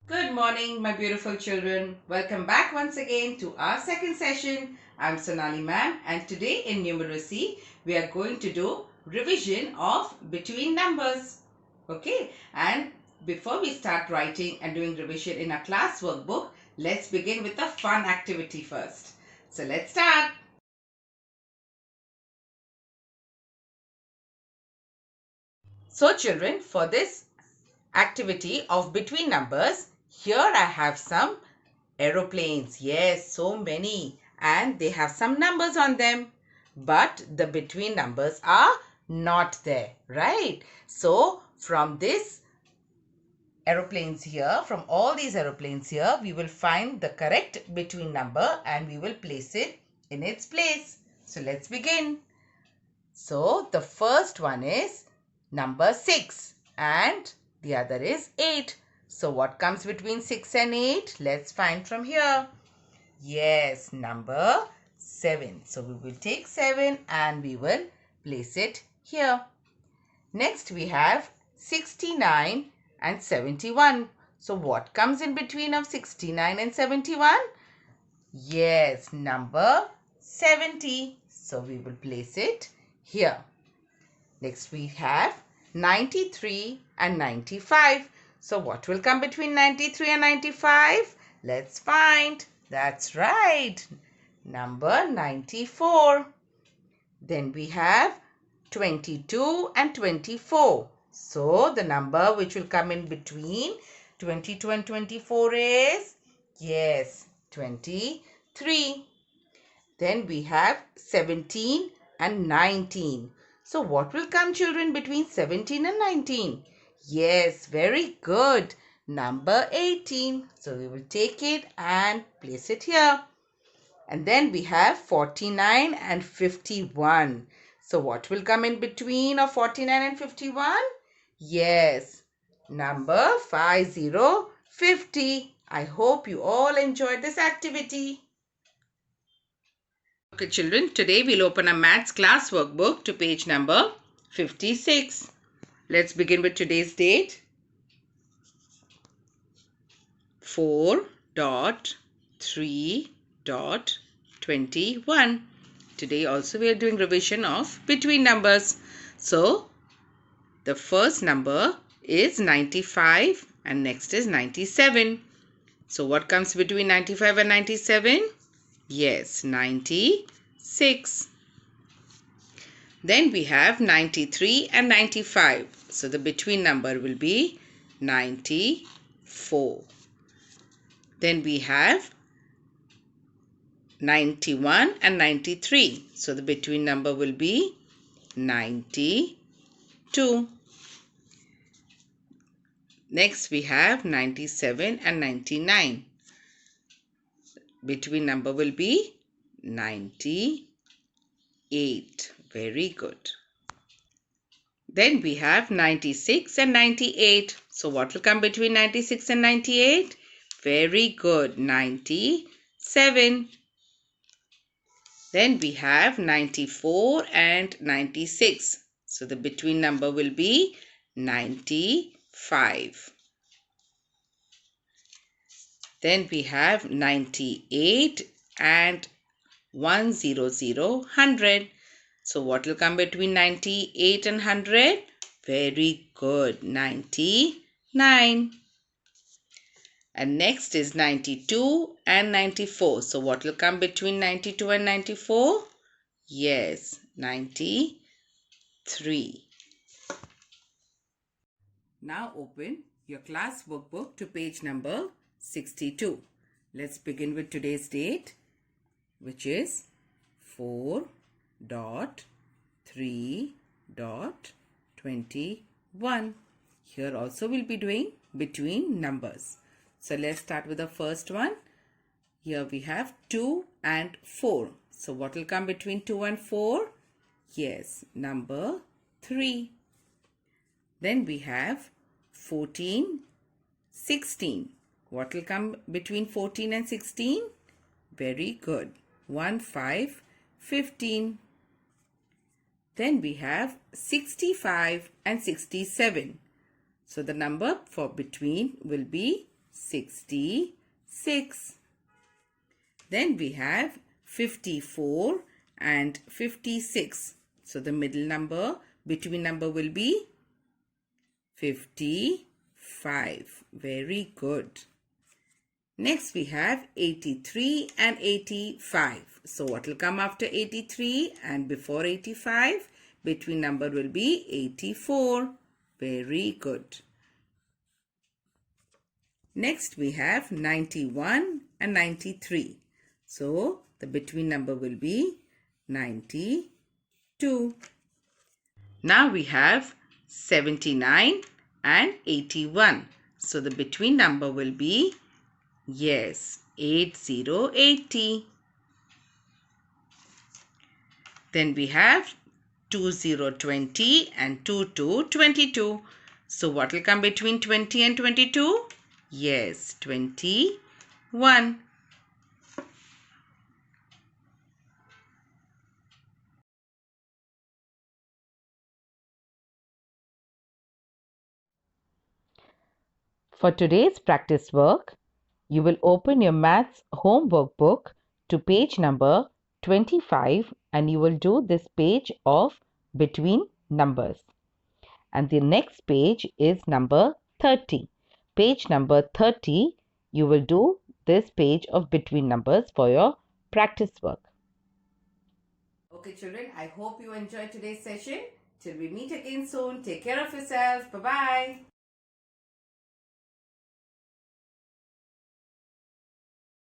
Good morning, my beautiful children. Welcome back once again to our second session. I'm Sonali ma'am, and today in numeracy, we are going to do revision of between numbers. Okay, and before we start writing and doing revision in our class workbook, let's begin with a fun activity first. So let's start. So children, for this activity of between numbers, here I have some aeroplanes. Yes, so many. And they have some numbers on them. But the between numbers are not there, right? So from this aeroplanes here, from all these aeroplanes here, we will find the correct between number and we will place it in its place. So let's begin. So the first one is number 6 and the other is 8. So what comes between 6 and 8? Let's find from here. Yes, number 7. So we will take 7 and we will place it here. Next we have 69 and 71. So what comes in between of 69 and 71? Yes, number 70. So we will place it here. Next we have 93 and 95. So what will come between 93 and 95? Let's find. That's right. Number 94. Then we have 22 and 24. So the number which will come in between 22 and 24 is, yes, 23. Then we have 17 and 19. So what will come, children, between 17 and 19? Yes, very good. Number 18. So we will take it and place it here. And then we have 49 and 51. So what will come in between of 49 and 51? Yes, number 50. I hope you all enjoyed this activity. Okay children, today we'll open a maths class workbook to page number 56. Let's begin with today's date. 4.3.21. Today also we are doing revision of between numbers. So the first number is 95 and next is 97. So what comes between 95 and 97? Yes, 96. Then we have 93 and 95. So the between number will be 94. Then we have 91 and 93. So the between number will be 92. Next we have 97 and 99. Between number will be 98. Very good. Then we have 96 and 98. So what will come between 96 and 98? Very good. 97. Then we have 94 and 96. So the between number will be 95. Then we have 98 and 100. So what will come between 98 and 100? Very good. 99. And next is 92 and 94. So what will come between 92 and 94? Yes, 93. Now open your class workbook to page number 62. Let's begin with today's date, which is 4.3.21. Here also we'll be doing between numbers. So let's start with the first one. Here we have 2 and 4. So what will come between 2 and 4? Yes, number 3. Then we have 14, 16. What will come between 14 and 16? Very good. 1, 5, 15. Then we have 65 and 67. So the number for between will be 66. Then we have 54 and 56. So the middle number, between number will be 55. Very good. Next we have 83 and 85. So what will come after 83 and before 85? Between number will be 84. Very good. Next we have 91 and 93. So the between number will be 92. Now we have 79 and 81. So the between number will be, yes, 8080. Then we have 2020 and 2222. So what will come between 20 and 22? Yes, 21. For today's practice work, you will open your maths homework book to page number 25 and you will do this page of between numbers. And the next page is number 30. Page number 30, you will do this page of between numbers for your practice work. Okay children, I hope you enjoyed today's session. Till we meet again soon, take care of yourself. Bye-bye.